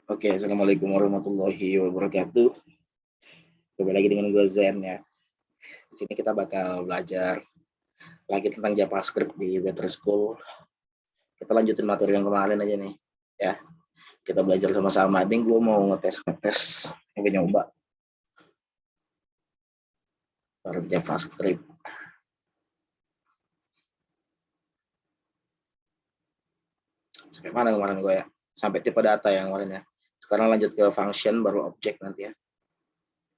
Oke, assalamualaikum warahmatullahi wabarakatuh. Kembali lagi dengan gue Zen ya. Di sini kita bakal belajar lagi tentang JavaScript di Better School. Kita lanjutin materi yang kemarin aja nih, ya. Kita belajar sama-sama. Nih gue mau ngetes, nyoba JavaScript. Sampai mana kemarin gue ya? Sampai tipe data yang kemarin ya. Sekarang lanjut ke function baru objek nanti ya.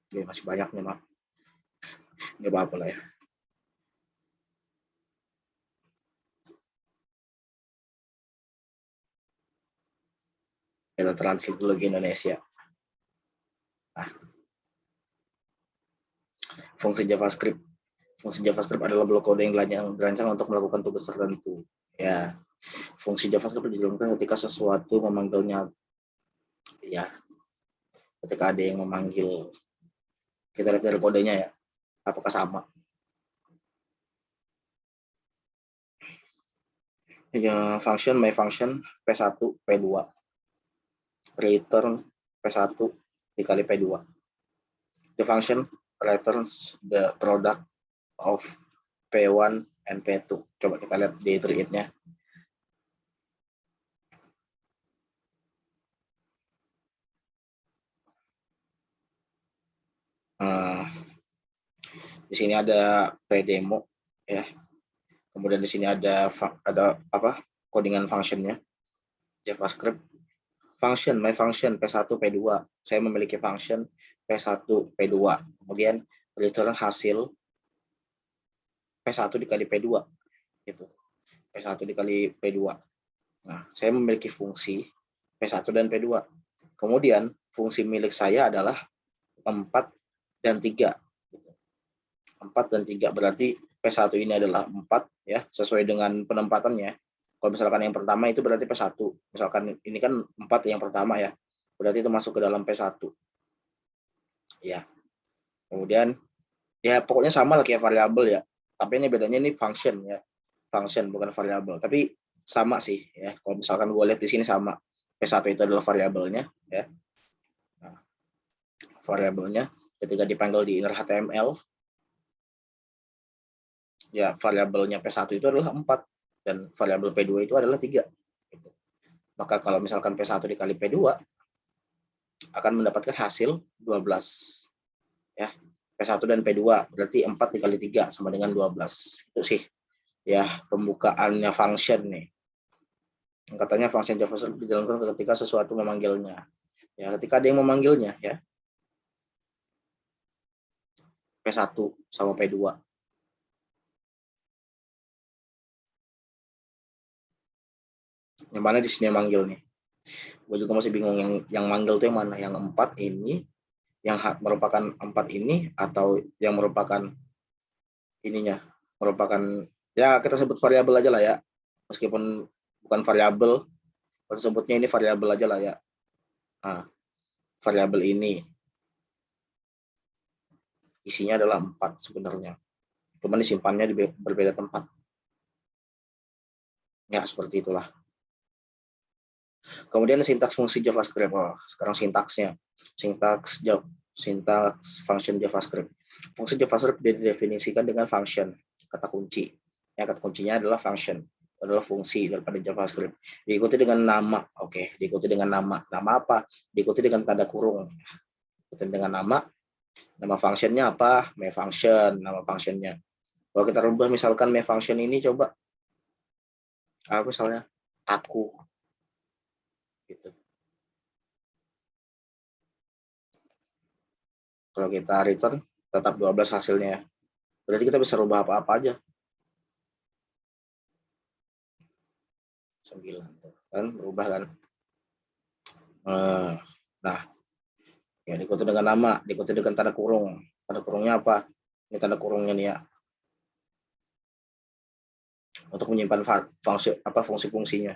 Oke, masih banyak nih, Mak. Nggak apa-apa lah ya. Kita translate dulu ke Indonesia. Nah, fungsi JavaScript. Fungsi JavaScript adalah blok kode yang dirancang untuk melakukan tugas tertentu. Ya, fungsi JavaScript dijalankan ketika sesuatu memanggilnya. Ya, ketika ada yang memanggil, kita lihat dari kodenya ya, apakah sama. Ya, function my function P1 P2 return P1 dikali P2. The function returns the product of P1 and P2. Coba kita lihat di treat-nya. Di sini ada pdemo ya. Kemudian di sini ada apa? Codingan functionnya. JavaScript function my function P1 P2. Saya memiliki function P1 P2. Kemudian return hasil P1 dikali P2 gitu. P1 dikali P2. Nah, saya memiliki fungsi P1 dan P2. Kemudian fungsi milik saya adalah 4 dan 3. 4 dan 3 berarti P1 ini adalah 4 ya, sesuai dengan penempatannya. Kalau misalkan yang pertama itu berarti P1. Misalkan ini kan 4 yang pertama ya. Berarti itu masuk ke dalam P1. Ya. Kemudian ya pokoknya sama lah kayak variabel ya. Tapi ini bedanya ini function ya. Function bukan variabel. Tapi sama sih ya. Kalau misalkan gue lihat di sini sama. P1 itu adalah variabelnya ya. Nah, variabelnya ketika dipanggil di inner HTML ya variabelnya P1 itu adalah 4 dan variabel P2 itu adalah 3. Gitu. Maka kalau misalkan P1 dikali P2 akan mendapatkan hasil 12. Ya, P1 dan P2 berarti 4 dikali 3 sama dengan 12. Itu sih ya pembukaannya function nih. Katanya function JavaScript dijalankan ketika sesuatu memanggilnya. Ya, ketika ada yang memanggilnya ya. P1 sama P2. Yang mana di sini yang manggil nih? Gue juga masih bingung yang manggil tuh yang mana? Yang 4 ini, yang merupakan 4 ini atau yang merupakan ininya, merupakan ya kita sebut variabel aja lah ya. Meskipun bukan variabel, kita sebutnya ini variabel aja lah ya. Nah, variabel ini isinya adalah 4 sebenarnya. Cuman disimpannya di berbeda tempat. Ya, seperti itulah. Kemudian sintaks fungsi JavaScript. Oh, sekarang sintaksnya. Sintaks function JavaScript. Fungsi JavaScript didefinisikan dengan function, kata kunci. Ya, kata kuncinya adalah function, adalah fungsi daripada JavaScript. Diikuti dengan nama. Oke, diikuti dengan nama. Nama apa? Diikuti dengan tanda kurung. Diikuti dengan nama. Nama functionnya apa? My function, nama functionnya. Kalau kita rubah misalkan my function ini coba misalnya aku gitu. Kalau kita return tetap 12 hasilnya. Berarti kita bisa rubah apa-apa aja. 9 kan berubah kan. Nah, ya diikuti dengan nama, diikuti dengan tanda kurung. Tanda kurungnya apa? Ini tanda kurungnya nih ya. Untuk menyimpan fungsi-fungsinya.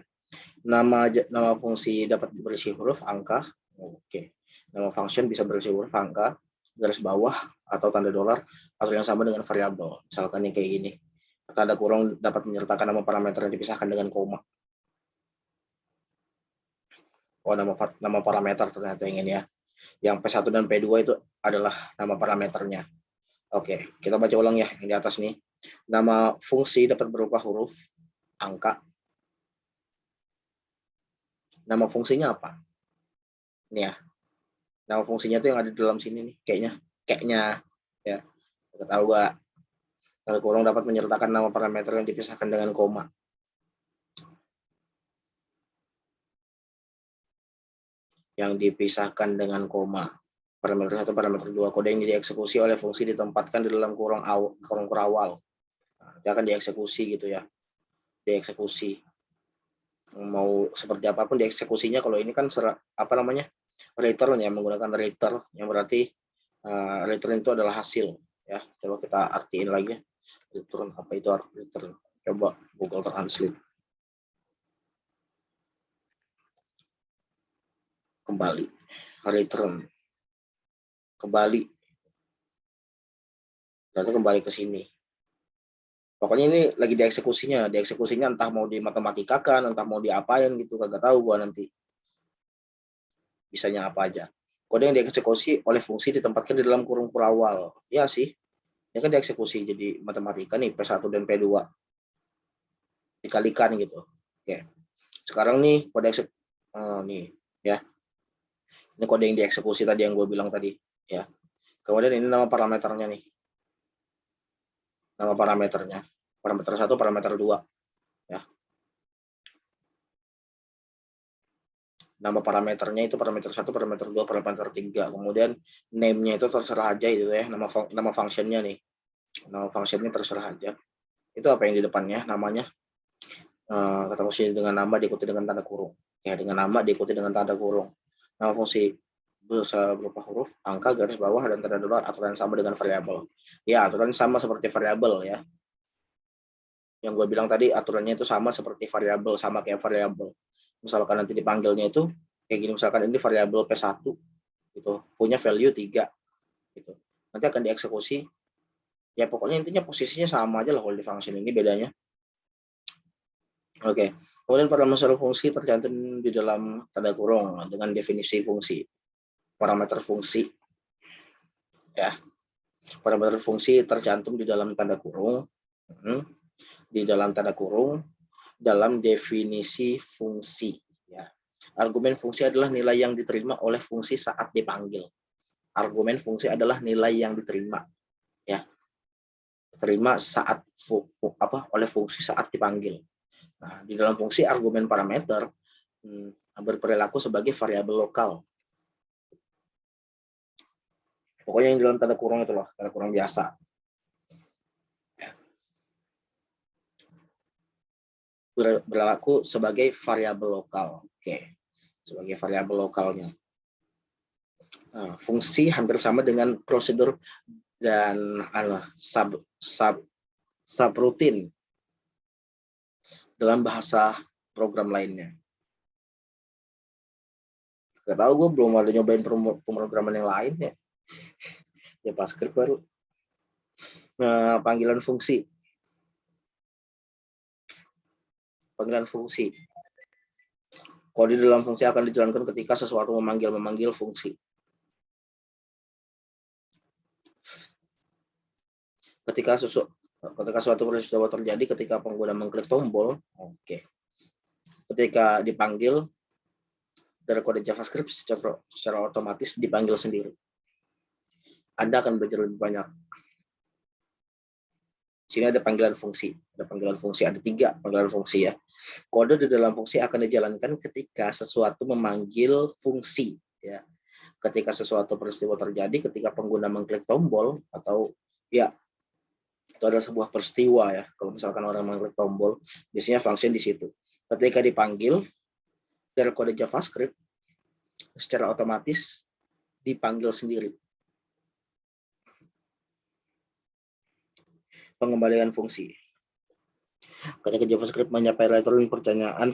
Nama fungsi dapat berisi huruf, angka. Oke. Nama function bisa berisi huruf, angka, garis bawah atau tanda dolar atau yang sama dengan variabel. Misalkan yang kayak gini. Tanda kurung dapat menyertakan nama parameter yang dipisahkan dengan koma. Oh, nama parameter ternyata ingin ya. Yang P1 dan P2 itu adalah nama parameternya. Oke, kita baca ulang ya yang di atas nih. Nama fungsi dapat berupa huruf, angka. Nama fungsinya apa? Ini ya. Nama fungsinya itu yang ada di dalam sini nih, kayaknya ya. Kita tahu nggak? Tanda kurung dapat menyertakan nama parameter yang dipisahkan dengan koma. Yang dipisahkan dengan koma. Parameter 1, parameter 2. Kode yang dieksekusi oleh fungsi ditempatkan di dalam kurung awal. Nah, dia akan dieksekusi gitu ya. Dieksekusi. Mau seperti apapun dieksekusinya, kalau ini kan return ya, menggunakan return yang berarti return itu adalah hasil ya. Coba kita artiin lagi return, apa itu return, coba Google Translate. Kembali return, kembali berarti kembali ke sini. Pokoknya ini lagi dieksekusinya entah mau di matematikakan, entah mau diapain gitu, kagak tahu gua nanti bisanya apa aja. Kode yang dieksekusi oleh fungsi ditempatkan di dalam kurung awal. Ya sih, ya kan dieksekusi jadi matematika nih, P1 dan P2 dikalikan gitu. Oke. Sekarang nih kode nih ya. Ini kode yang dieksekusi tadi yang gue bilang tadi ya. Kemudian ini nama parameternya nih. Nama parameternya. Parameter 1, parameter 2 ya. Nama parameternya itu parameter 1, parameter 2, parameter 3. Kemudian name-nya itu terserah aja itu ya, nama function-nya nih. Nama function-nya terserah aja. Itu apa yang di depannya namanya? Kata fungsi dengan nama diikuti dengan tanda kurung. Ya, dengan nama diikuti dengan tanda kurung. Nama fungsi bisa berupa huruf, angka, garis bawah, dan tanda dolar. Aturan sama dengan variabel. Ya, aturan sama seperti variabel ya. Yang gue bilang tadi aturannya itu sama seperti variabel, sama kayak variabel. Misalkan nanti dipanggilnya itu kayak gini, misalkan ini variabel P1 gitu, punya value 3 gitu. Nanti akan dieksekusi. Ya pokoknya intinya posisinya sama aja lah kalau di function ini, bedanya. Oke. Kemudian parameter fungsi tercantum di dalam tanda kurung dengan definisi fungsi. Parameter fungsi ya. Parameter fungsi tercantum di dalam tanda kurung. Di dalam tanda kurung dalam definisi fungsi ya. Argumen fungsi adalah nilai yang diterima oleh fungsi saat dipanggil. Argumen fungsi adalah nilai yang diterima ya. Diterima saat oleh fungsi saat dipanggil. Nah, di dalam fungsi argumen parameter berperilaku sebagai variabel lokal. Pokoknya yang di dalam tanda kurung itu loh, tanda kurung biasa. Berlaku sebagai variabel lokal. Oke, sebagai variabel lokalnya. Nah, fungsi hampir sama dengan prosedur dan subroutine dalam bahasa program lainnya. Gak tahu, gue belum ada nyobain pemrograman yang lain ya. JavaScript baru. Nah, panggilan fungsi. Panggilan fungsi. Kode dalam fungsi akan dijalankan ketika sesuatu memanggil fungsi. Ketika suatu peristiwa terjadi ketika pengguna mengklik tombol, ketika dipanggil dari kode JavaScript secara otomatis dipanggil sendiri. Anda akan belajar lebih banyak. Sini ada panggilan fungsi. Ada 3 panggilan fungsi ya. Kode di dalam fungsi akan dijalankan ketika sesuatu memanggil fungsi ya. Ketika sesuatu peristiwa terjadi ketika pengguna mengklik tombol atau ya itu adalah sebuah peristiwa ya. Kalau misalkan orang mengklik tombol, biasanya function di situ. Ketika dipanggil dari kode JavaScript secara otomatis dipanggil sendiri. Pengembalian fungsi. Ketika JavaScript menyampaikan return pertanyaan,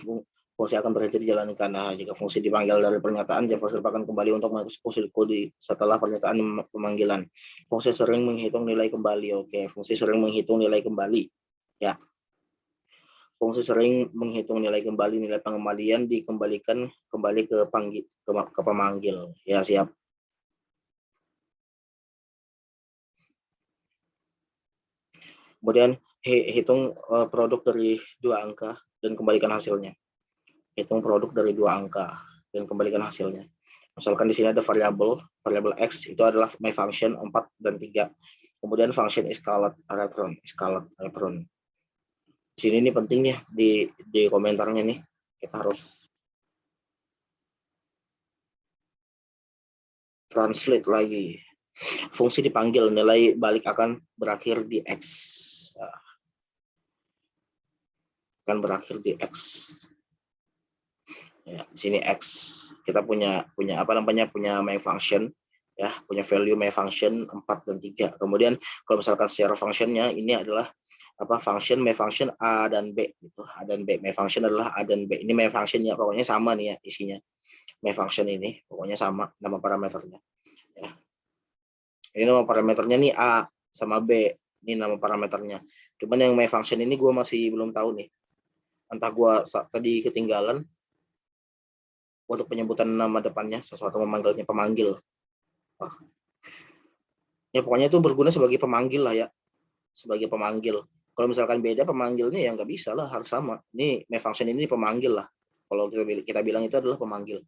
fungsi akan berhenti dijalankan. Nah, jika fungsi dipanggil dari pernyataan, JavaScript akan kembali untuk mengeksekusi kode setelah pernyataan pemanggilan. Fungsi sering menghitung nilai kembali. Oke, fungsi sering menghitung nilai kembali. Ya. Fungsi sering menghitung nilai kembali, nilai pengembalian dikembalikan kembali ke pemanggil. Ya, siap. Kemudian hitung produk dari 2 angka dan kembalikan hasilnya. Hitung produk dari 2 angka dan kembalikan hasilnya. Misalkan di sini ada variabel X itu adalah my function 4 dan 3. Kemudian function scalar electron. Di sini ini pentingnya di komentarnya nih. Kita harus translate lagi. Fungsi dipanggil, nilai balik akan berakhir di X. Akan berakhir di X. Ya, di sini X. Kita punya apa namanya? Punya my function, ya, punya value my function 4 dan 3. Kemudian kalau misalkan secara functionnya ini adalah apa? Function my function A dan B gitu. A dan B. My function adalah A dan B. Ini my functionnya pokoknya sama nih ya isinya. My function ini pokoknya sama nama parameternya. Ya. Ini nama parameternya nih A sama B. Ini nama parameternya. Cuman yang my function ini gue masih belum tahu nih. Entah gue tadi ketinggalan untuk penyebutan nama depannya, sesuatu memanggilnya pemanggil. Ya pokoknya itu berguna sebagai pemanggil lah ya. Sebagai pemanggil. Kalau misalkan beda pemanggilnya ya nggak bisa lah, harus sama. Ini my function ini pemanggil lah. Kalau kita bilang itu adalah pemanggil.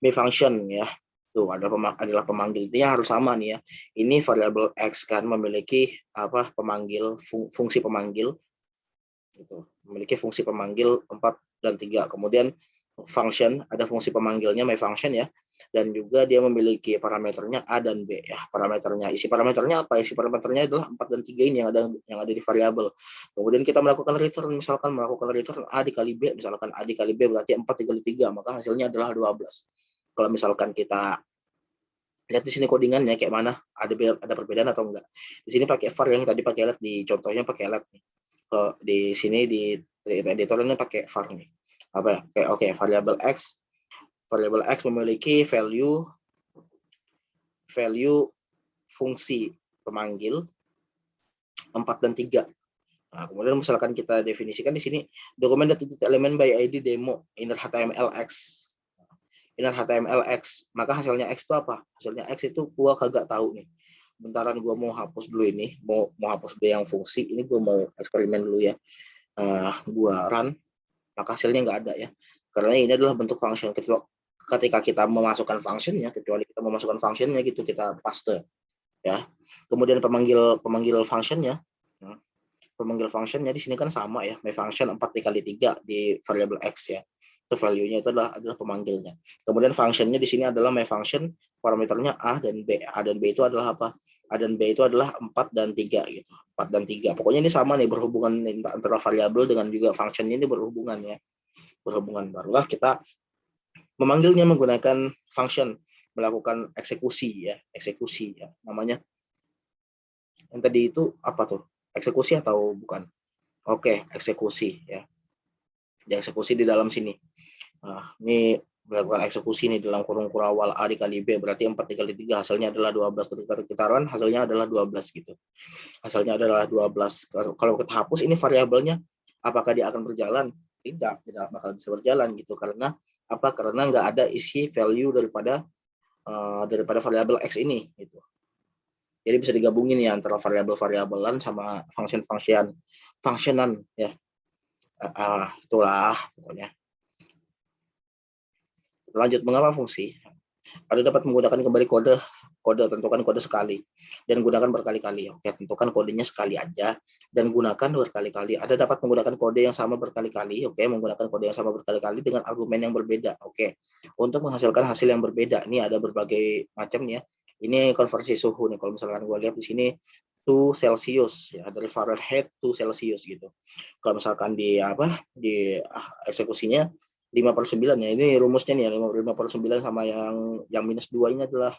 My function ya. Tuh adalah pemanggil. Intinya harus sama nih ya. Ini variabel X kan memiliki apa? Pemanggil, fungsi pemanggil. Gitu. Memiliki fungsi pemanggil 4 dan 3. Kemudian function, ada fungsi pemanggilnya my function ya, dan juga dia memiliki parameternya A dan B ya. Parameternya, isi parameternya apa? Isi parameternya adalah 4 dan 3 ini yang ada di variabel. Kemudian kita melakukan return, misalkan melakukan return A dikali B, misalkan A dikali B berarti 4 dikali 3, maka hasilnya adalah 12. Kalau misalkan kita lihat di sini codingannya kayak mana, ada perbedaan atau enggak. Di sini pakai var, yang tadi pakai let, di contohnya pakai let nih. Kalau di sini di editornya pakai var nih. Apa ya? Oke, variabel X memiliki value fungsi pemanggil 4 dan 3. Nah, kemudian misalkan kita definisikan di sini dokumen element by ID demo inner HTML X, maka hasilnya X itu apa? Hasilnya X itu gua kagak tahu nih. Bentaran gua mau hapus dulu ini, mau hapus dulu yang fungsi, ini gua mau eksperimen dulu ya. Gua run, maka hasilnya nggak ada ya. Karena ini adalah bentuk function. Ketika kita memasukkan functionnya, kecuali kita memasukkan functionnya gitu, kita paste ya. Kemudian pemanggil functionnya, pemanggil functionnya di sini kan sama ya, my function 4 dikali 3 di variabel X ya. Itu value-nya itu adalah pemanggilnya. Kemudian functionnya di sini adalah my function, parameternya A dan B. A dan B itu adalah apa? A dan B itu adalah 4 dan 3 gitu. 4 dan 3. Pokoknya ini sama nih, berhubungan antara variabel dengan juga function ini berhubungan ya. Berhubungan, barulah kita memanggilnya menggunakan function, melakukan eksekusi ya, namanya. Yang tadi itu apa tuh? Eksekusi atau bukan? Oke, eksekusi ya. Dieksekusi di dalam sini. Nah, ini melakukan eksekusi ini dalam kurung kurawal A dikali B, berarti 4 dikali 3 hasilnya adalah 12. Ketika kita run hasilnya adalah 12 gitu. Hasilnya adalah 12. Kalau kita hapus ini variabelnya, apakah dia akan berjalan? Tidak bakal bisa berjalan gitu. Karena apa? Karena nggak ada isi value daripada variabel X ini gitu. Jadi bisa digabungin ya antara variabel-variabelan sama functionan ya. Itulah pokoknya. Lanjut, mengapa fungsi? Ada dapat menggunakan kembali kode, tentukan kode sekali dan gunakan berkali-kali. Oke, tentukan kodenya sekali aja dan gunakan berkali-kali. Ada dapat menggunakan kode yang sama berkali-kali. Oke, menggunakan kode yang sama berkali-kali dengan argumen yang berbeda. Oke, untuk menghasilkan hasil yang berbeda. Ini ada berbagai macam ya. Ini konversi suhu nih. Kalau misalkan gue lihat di sini to Celsius ya, dari Fahrenheit to Celsius gitu. Kalau misalkan di eksekusinya 5/9 ya, ini rumusnya nih ya, 5/9 sama yang minus 2 ini adalah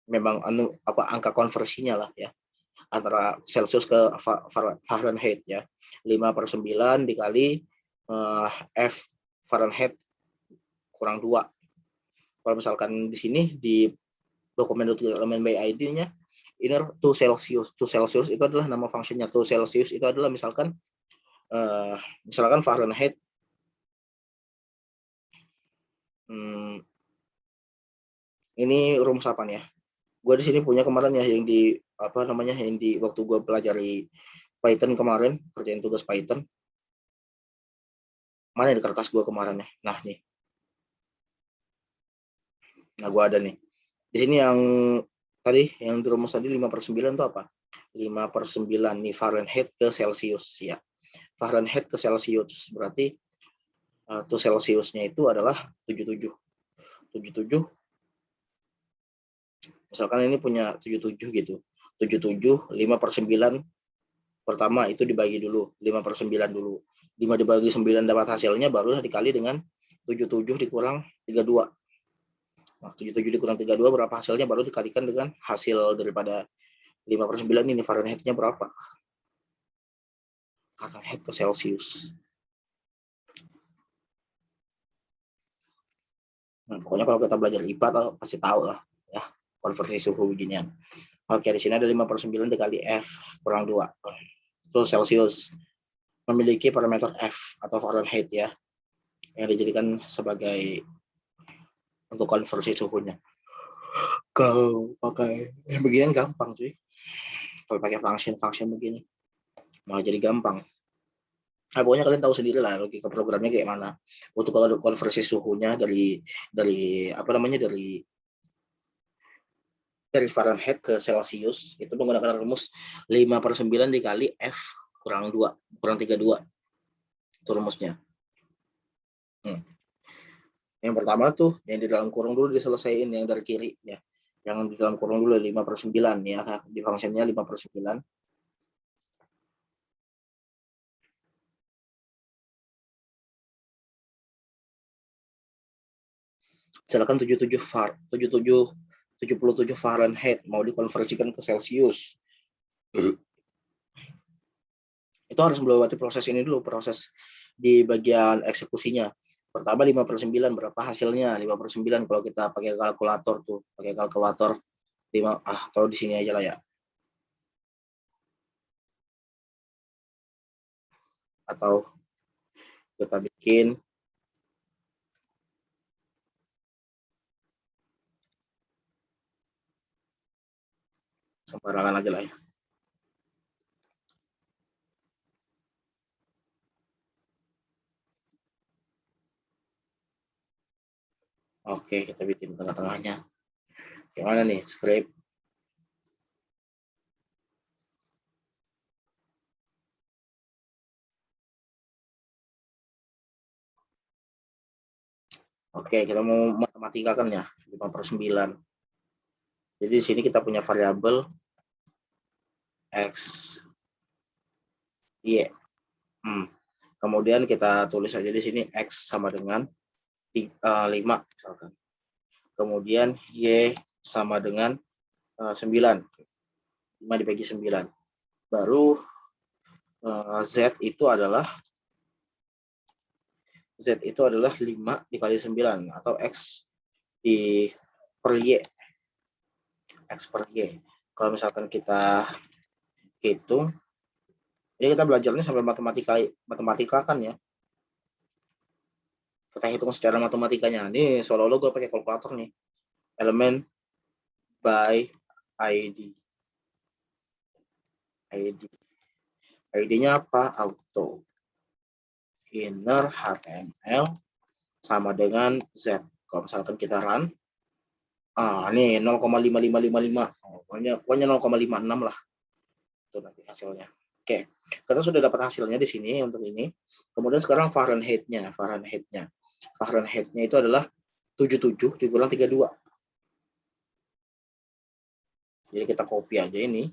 memang angka konversinya lah ya, antara Celsius ke Fahrenheit ya. 5/9 dikali F Fahrenheit kurang 2. Kalau misalkan di sini di dokumen element by ID-nya inner to Celsius. To Celsius itu adalah nama fungsinya. To Celsius itu adalah misalkan Misalkan Fahrenheit, ini rumus apa nih ya? Gue di sini punya kemarin ya yang di apa namanya yang di waktu gue pelajari Python kemarin, kerjain tugas Python. Mana di kertas gue kemarin ya? Nah nih, nah gue ada nih. Di sini yang tadi yang di rumus tadi 5/9 itu apa? 5/9 nih Fahrenheit ke Celsius ya. Fahrenheit ke Celsius berarti tuh Celsiusnya itu adalah 77. 77 misalkan ini punya 77 gitu. 77 5/9 pertama itu dibagi dulu 5/9 dulu. 5 dibagi 9 dapat hasilnya baru dikali dengan 77 dikurang 32. Nah, 77 dikurang 32 berapa hasilnya baru dikalikan dengan hasil daripada 5/9 ini Fahrenheit-nya berapa? Fahrenheit ke Celsius. Nah, pokoknya kalau kita belajar IPA pasti tahu lah ya konversi suhu beginian. Oke, di sini ada 5/9 dikali F kurang 2. Itu Celsius. Memiliki parameter F atau Fahrenheit ya yang dijadikan sebagai untuk konversi suhunya. Kalau pakai beginian gampang cuy. Kalau pakai function begini malah jadi gampang. Nah, pokoknya kalian tahu sendiri lah logika programnya kayak mana. Untuk kalau konversi suhunya dari apa namanya dari Fahrenheit ke Celsius itu menggunakan rumus 5/9 dikali F kurang 2 kurang 32 itu rumusnya. Yang pertama tuh yang di dalam kurung dulu diselesaikan yang dari kiri ya. Yang di dalam kurung dulu 5/9 ya, di fungsinya 5/9. Silakan 77 Fahrenheit mau dikonversikan ke Celsius. Itu harus melewati proses ini dulu, proses di bagian eksekusinya. Pertama 5/9 berapa hasilnya? 5/9 kalau kita pakai kalkulator tuh, pakai kalkulator 5 atau di sini aja lah ya. Atau kita bikin sembarangan aja lah ya. Oke, kita bikin tengah-tengahnya. Gimana nih, script? Oke, kita mau matematikakan ya, 5/9. Jadi di sini kita punya variabel X, Y. Kemudian kita tulis aja di sini X sama dengan 5 misalkan. Kemudian Y sama dengan 9. 5 dibagi 9. Baru Z itu adalah 5 dikali 9 atau X di per Y. X per Y. Kalau misalkan kita hitung, ini kita belajarnya sampai matematika kan ya. Kita hitung secara matematikanya. Ini seolah-olah gue pakai kalkulator nih. Elemen by ID. ID-nya apa? Auto. Inner HTML sama dengan Z. Kalau misalkan kita run, ini 0,5555. Pokoknya 0,56 lah. Itu nanti hasilnya. Oke, kita sudah dapat hasilnya di sini untuk ini. Kemudian sekarang Fahrenheit-nya. Fahrenheit-nya itu adalah 77 dikurang 32. Jadi kita copy aja ini.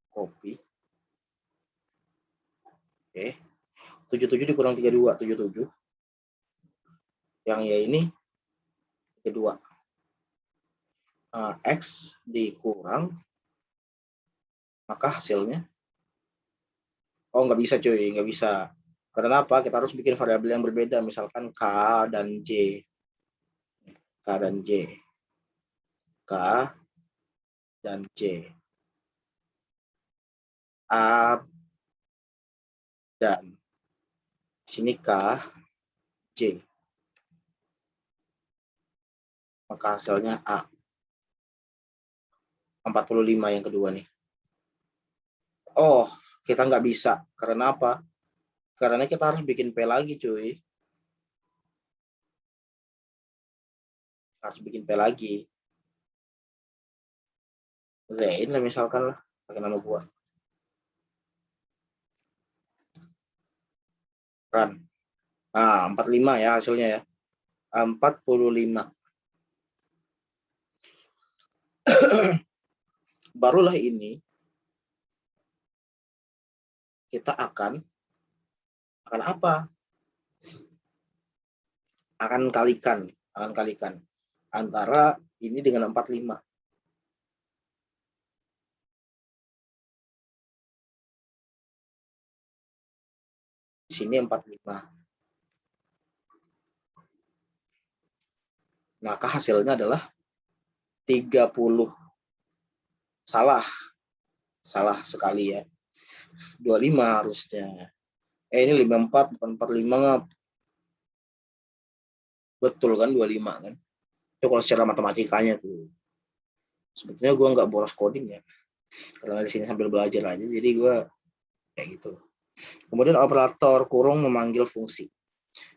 Copy. Oke. 77 dikurang 32, 77. Yang ya ini kedua. X dikurang, maka hasilnya nggak bisa cuy, nggak bisa. Karena apa? Kita harus bikin variabel yang berbeda, misalkan K dan J. K dan J. K dan J. A dan sini K, J. Maka hasilnya A. 45 yang kedua nih. Oh, kita nggak bisa. Karena apa? Karena kita harus bikin P lagi, cuy. Harus bikin P lagi. Zain lah misalkan lah. Pakai nama gua. Run. Nah, 45 ya hasilnya ya. 45. Barulah ini kita akan apa? Akan kalikan antara ini dengan 45. Di sini 45. Maka hasilnya adalah 30. Salah sekali ya. 25 harusnya. Ini 54 bukan 45. Betul kan 25 kan? Itu kalau secara matematikanya tuh. Sebetulnya gue nggak bolos coding ya. Karena di sini sambil belajar aja, jadi gue kayak gitu. Kemudian operator kurung memanggil fungsi.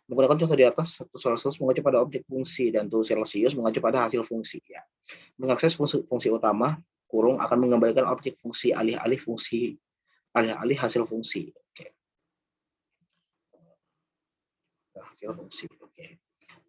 Menggunakan contoh di atas, satu Celsius mengacu pada objek fungsi dan tuh Celsius mengacu pada hasil fungsi. Ya. Mengakses fungsi utama, kurung akan mengembalikan objek fungsi alih-alih hasil fungsi. Oke. Hasil fungsi. Oke.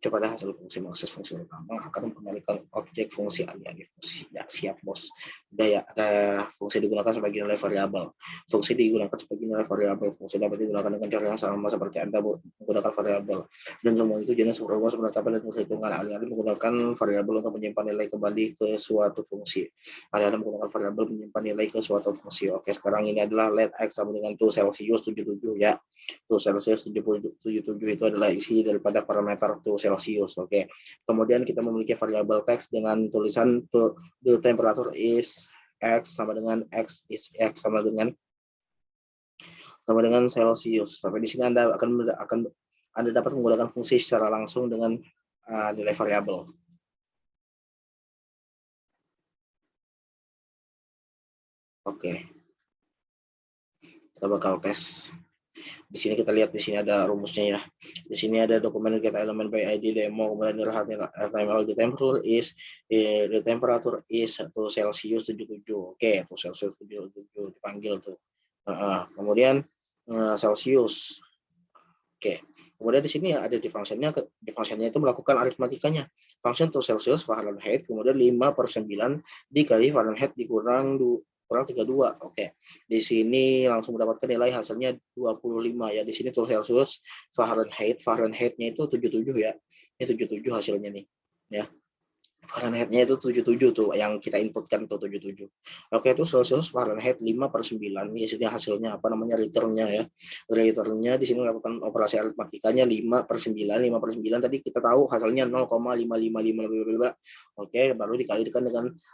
Kepada hasil fungsi mengakses fungsi utama akan mengembalikan objek fungsi alih-alih fungsi. Ya, siap bos. Udah ya, ada fungsi digunakan sebagai nilai variabel. Fungsi digunakan sebagai nilai variabel. Fungsi dapat digunakan dengan cara yang sama seperti Anda menggunakan variabel. Dan semua itu jenis rumus penetapan dan perhitungan. Alih-alih menggunakan variabel untuk menyimpan nilai kembali ke suatu fungsi. Alih-alih menggunakan variabel menyimpan nilai ke suatu fungsi. Oke, sekarang ini adalah let x sama dengan tuh Celsius 77 ya. Tuh Celsius 77 itu adalah isi daripada parameter tuh Celsius. Oke. Kemudian kita memiliki variabel teks dengan tulisan the temperature is x sama dengan x is x sama dengan Celsius. Sampai di sini Anda Anda dapat menggunakan fungsi secara langsung dengan nilai variabel. Oke. Kita bakal tes. Di sini kita lihat di sini ada rumusnya ya. Di sini ada dokumen get element by ID demo, kemudian HTML the temperature is to Celsius 77. Oke, tuh Celsius 77 dipanggil tuh. Kemudian Celsius. Oke. Kemudian di sini ada di functionnya itu melakukan aritmatikanya. Function to Celsius Fahrenheit, kemudian 5/9 dikali Fahrenheit dikurang 32. Oke. Di sini langsung mendapatkan nilai hasilnya 25 ya. Di sini tuh Celsius Fahrenheit-nya itu 77 ya. Ini 77 hasilnya nih. Ya. Fahrenheit-nya itu 77 tuh yang kita inputkan tuh 77. Oke, itu Celsius Fahrenheit 5/9. Ini hasilnya apa namanya returnnya ya. Returnnya di sini melakukan operasi aritmatikanya 5/9. 5/9 tadi kita tahu hasilnya 0,555. Oke, baru dikalikan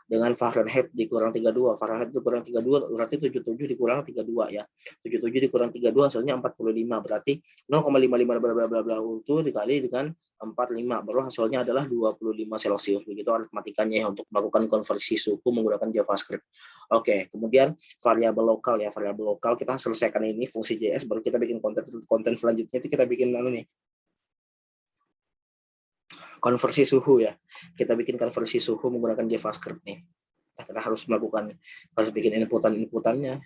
dengan Fahrenheit dikurang 32. Fahrenheit dikurang 32 berarti 77 dikurang 32 ya. 77 dikurang 32 hasilnya 45. Berarti 0,55 bla bla bla bla itu dikali dengan 45 baru hasilnya adalah 25 Celsius. Begitu aritmatikanya ya untuk melakukan konversi suhu menggunakan JavaScript. Oke, kemudian variabel lokal ya. Variabel lokal kita selesaikan ini fungsi JS baru kita bikin konten selanjutnya itu kita bikin nih. Konversi suhu ya. Kita bikin konversi suhu menggunakan JavaScript nih. Kita harus bikin inputannya.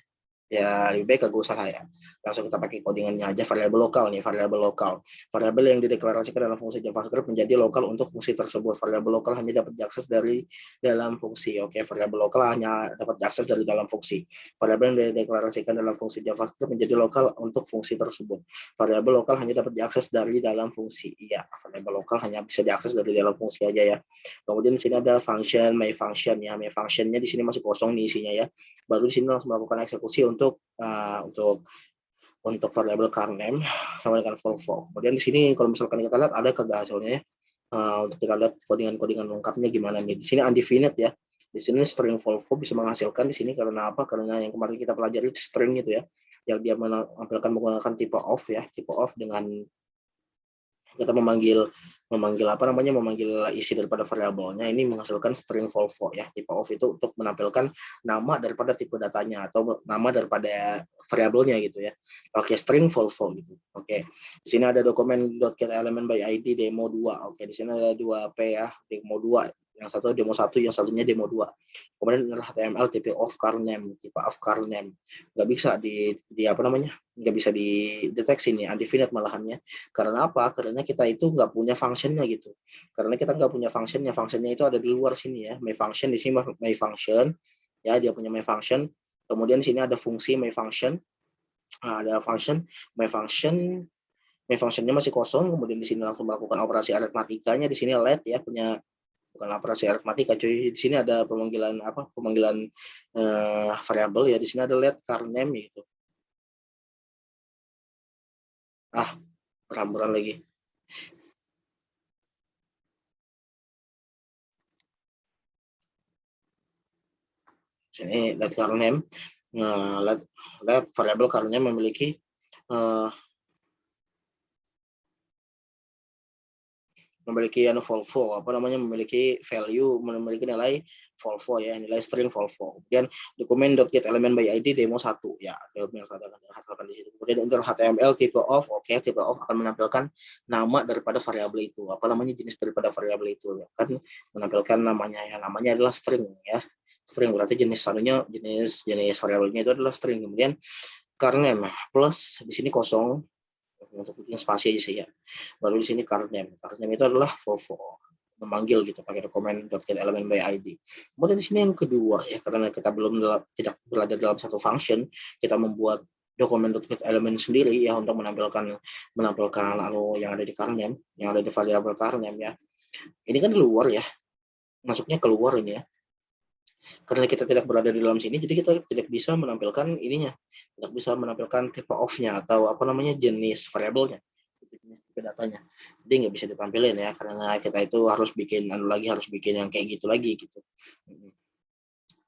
Ya lebih baik gak usah ya. Langsung kita pakai codingannya aja variabel lokal nih, variabel lokal. Variabel yang dideklarasikan dalam fungsi JavaScript menjadi lokal untuk fungsi tersebut. Variabel lokal hanya dapat diakses dari dalam fungsi. Oke, variabel lokal hanya dapat diakses dari dalam fungsi. Variabel yang dideklarasikan dalam fungsi JavaScript menjadi lokal untuk fungsi tersebut. Variabel lokal hanya dapat diakses dari dalam fungsi. Iya, variabel lokal hanya bisa diakses dari dalam fungsi aja ya. Kemudian di sini ada function, my function ya. My function-nya di sini masih kosong nih isinya ya. Baru di sini langsung melakukan eksekusi untuk variabel car name sama dengan Volvo. Kemudian di sini kalau misalkan kita lihat ada kagak hasilnya ya. Untuk kita lihat codingan lengkapnya gimana nih. Di sini undefinite ya. Di sini string Volvo bisa menghasilkan di sini karena apa? Karena yang kemarin kita pelajari string itu ya. yang dia menampilkan menggunakan tipe of ya, tipe of dengan kita memanggil isi daripada variabelnya ini menghasilkan string Volvo ya. Tipe of itu untuk menampilkan nama daripada tipe datanya atau nama daripada variabelnya gitu ya. Oke, string Volvo gitu. Oke. Di sini ada dokumen .getElementById demo 2. Oke, di sini ada 2P ya, demo 2. Yang satu demo 1, yang satunya demo 2. Kemudian HTML tipe of car name, tipe of car name. Nggak bisa di apa namanya? Nggak bisa dideteksi nih, undefinite malahannya. Karena apa? Karena kita itu nggak punya functionnya gitu. Karena kita nggak punya functionnya itu ada di luar sini ya. My function di sini my function ya, dia punya my function. Kemudian di sini ada fungsi my function. Nah, ada function my functionnya masih kosong. Kemudian di sini langsung melakukan operasi aritmatikanya. Di sini let ya, punya bukan operasi aritmatika cuy. Di sini ada pemanggilan variabel ya. Di sini ada let car name gitu. Beramburan lagi. Sini let car name. Let variabel car name memiliki Volvo, memiliki value, memiliki nilai Volvo ya, nilai string Volvo. Kemudian dokumen .getElementById demo 1 ya, demo 1 akan dihasilkan di situ. Kemudian untuk HTML tipe of, tipe of akan menampilkan nama daripada variabel itu, jenis daripada variabel itu ya. Kan menampilkan namanya ya, namanya adalah string ya. String berarti jenis variabelnya itu adalah string. Kemudian car name plus di sini kosong untuk bikin spasi aja sih ya. Baru di sini car name itu adalah Volvo, memanggil gitu pakai dokumen .getElementById. Kemudian di sini yang kedua ya, karena kita tidak berada dalam satu function, kita membuat dokumen .getElement sendiri ya untuk menampilkan yang ada di car name, yang ada di variabel car name ya. Ini kan di luar ya, masuknya keluar ini ya. Karena kita tidak berada di dalam sini, jadi kita tidak bisa menampilkan ininya, tidak bisa menampilkan tipe of-nya atau jenis variabelnya, jenis tipe datanya. Jadi nggak bisa ditampilin ya, karena kita itu harus bikin yang kayak gitu lagi gitu.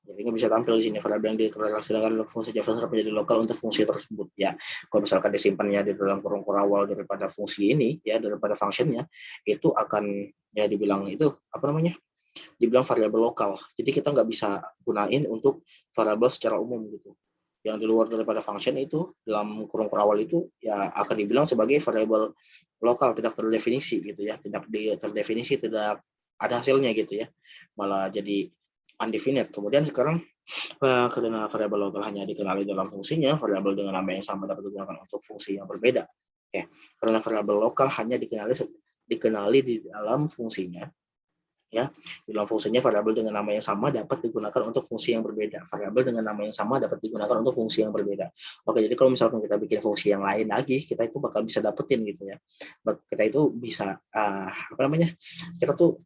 Jadi nggak bisa tampil di sini variabel yang direlasikan dengan fungsi JavaScript menjadi lokal untuk fungsi tersebut ya. Kalau misalkan disimpannya di dalam kurung awal daripada fungsi ini ya, daripada functionnya, itu akan ya dibilang variabel lokal. Jadi kita nggak bisa gunain untuk variabel secara umum gitu. Yang di luar daripada function itu dalam kurung awal itu ya akan dibilang sebagai variabel lokal, tidak terdefinisi gitu ya, tidak ada hasilnya gitu ya, malah jadi undefinite. Kemudian sekarang karena variabel lokal hanya dikenali dalam fungsinya, variabel dengan nama yang sama dapat digunakan untuk fungsi yang berbeda. Oke, karena variabel lokal hanya dikenali di dalam fungsinya. Ya, di dalam fungsinya variabel dengan nama yang sama dapat digunakan untuk fungsi yang berbeda. Variabel dengan nama yang sama dapat digunakan untuk fungsi yang berbeda. Oke, jadi kalau misalkan kita bikin fungsi yang lain lagi, kita itu bakal bisa dapetin gitu ya. Kita itu bisa kita tuh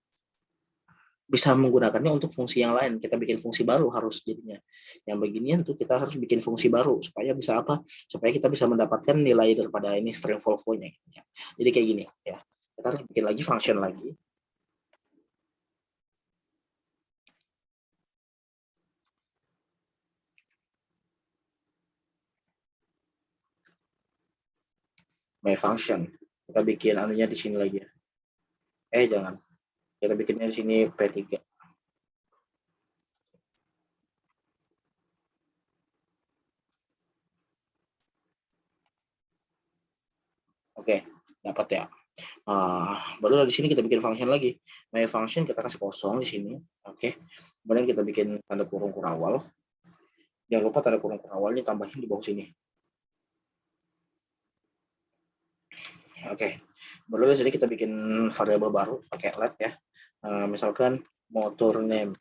bisa menggunakannya untuk fungsi yang lain. Kita bikin fungsi baru harus jadinya. Yang beginian tuh kita harus bikin fungsi baru supaya bisa supaya kita bisa mendapatkan nilai daripada ini string Volvo-nya. Gitu ya. Jadi kayak gini ya. Kita harus bikin lagi function lagi. My function. Kita bikin anunya di sini lagi ya. Jangan. Kita bikinnya di sini P3. Oke, dapat ya. Baru di sini kita bikin function lagi. My function kita kasih kosong di sini. Oke. Kemudian kita bikin tanda kurung awal. Jangan lupa tanda kurung awalnya tambahin di bawah sini. Oke. Baru di sini kita bikin variabel baru pakai let ya. Misalkan motor name.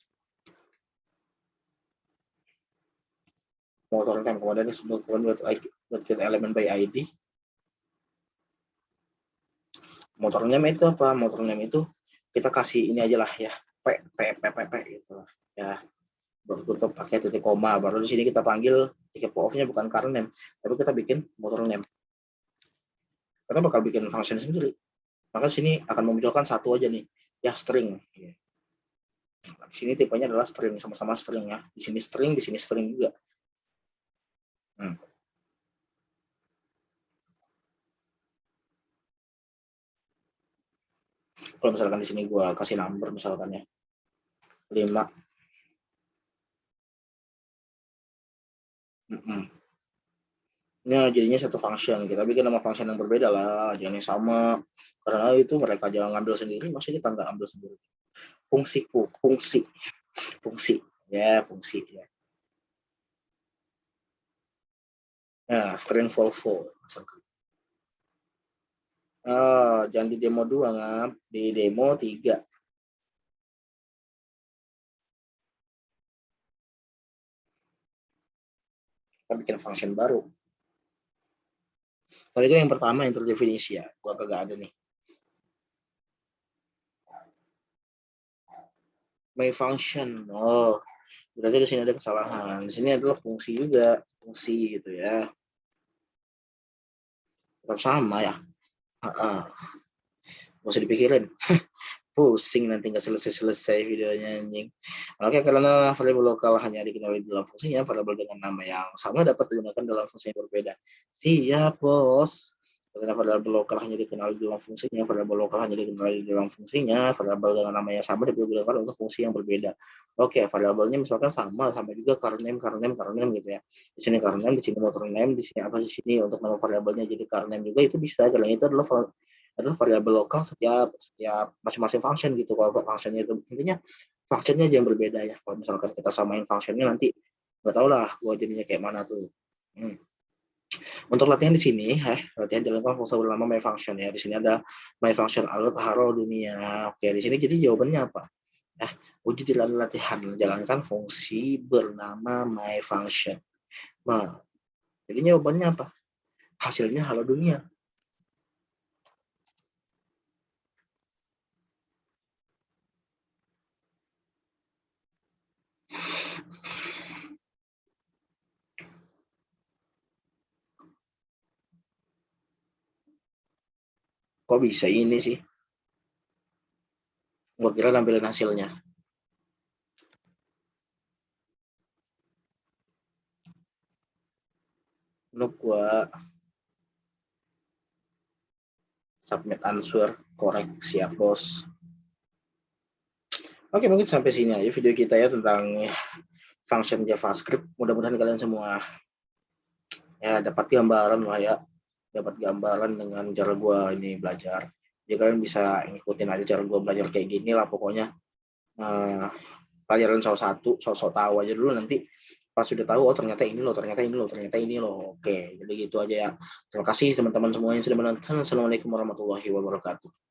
Kemudian .getElementById. Motor name itu apa? Motor name itu kita kasih ini aja lah ya, p gitu ya, bertutup pakai titik koma. Baru di sini kita panggil tipe of-nya bukan car name, tapi kita bikin motor name. Kita bakal bikin function sendiri. Maka sini akan memunculkan satu aja nih, ya string. Di sini tipenya adalah string, sama-sama string ya. Di sini string juga. Kalau misalkan di sini gue kasih number misalkan ya 5. Nah, jadinya satu function. Kita bikin nama function yang berbeda lah, jangan yang sama. Karena itu mereka jangan ngambil sendiri, maksudnya kita nggak ambil sendiri. Fungsi. Ya, fungsi. Ya. Nah, string Volvo. Jangan di demo 2, ngap. Di demo 3. Kita bikin function baru. Tadi itu yang pertama yang terdefinisi ya. Gua kagak ada nih. My function. Oh, berarti di sini ada kesalahan. Di sini adalah fungsi juga, fungsi gitu ya. Tetap sama ya. Gak usah dipikirin. Pusing nanti nggak selesai videonya anjing. Oke, karena variabel lokal hanya dikenali dalam fungsinya, variabel dengan nama yang sama dapat digunakan dalam fungsi yang berbeda. Siap, bos. Karena variabel lokal hanya dikenali dalam fungsinya, variabel lokal hanya dikenali dalam fungsinya, variabel dengan nama yang sama digunakan untuk fungsi yang berbeda. Oke, variabelnya misalkan sama juga car name gitu ya. Di sini car name, di sini motor name, di sini apa di sini untuk nama variabelnya jadi car name juga itu bisa, karena itu adalah variabel lokal setiap masing-masing function gitu. Kalau functionnya itu intinya functionnya aja yang berbeda ya. Kalau misalkan kita samain functionnya nanti nggak tahu lah gua jadinya kayak mana tuh. Untuk latihan di sini, latihan dilakukan fungsi bernama my function ya. Di sini ada my function alert haro dunia. Oke, di sini jadi jawabannya apa? Uji jalan latihan menjalankan fungsi bernama my function. Nah, jadi jawabannya apa? Hasilnya halo dunia. Kok bisa ini sih? Gua kira nampilin hasilnya. Menurut gua submit answer korek, siap bos. Oke, mungkin sampai sini aja video kita ya tentang function JavaScript. Mudah-mudahan kalian semua ya dapat gambaran lah ya, dapat gambaran dengan cara gua ini belajar. Jadi kalian bisa ngikutin aja cara gua belajar kayak gini lah pokoknya. Pelajaran satu sok tahu aja dulu, nanti pas sudah tahu oh ternyata ini loh. Oke, jadi gitu aja ya. Terima kasih teman-teman semua yang sudah menonton. Assalamualaikum warahmatullahi wabarakatuh.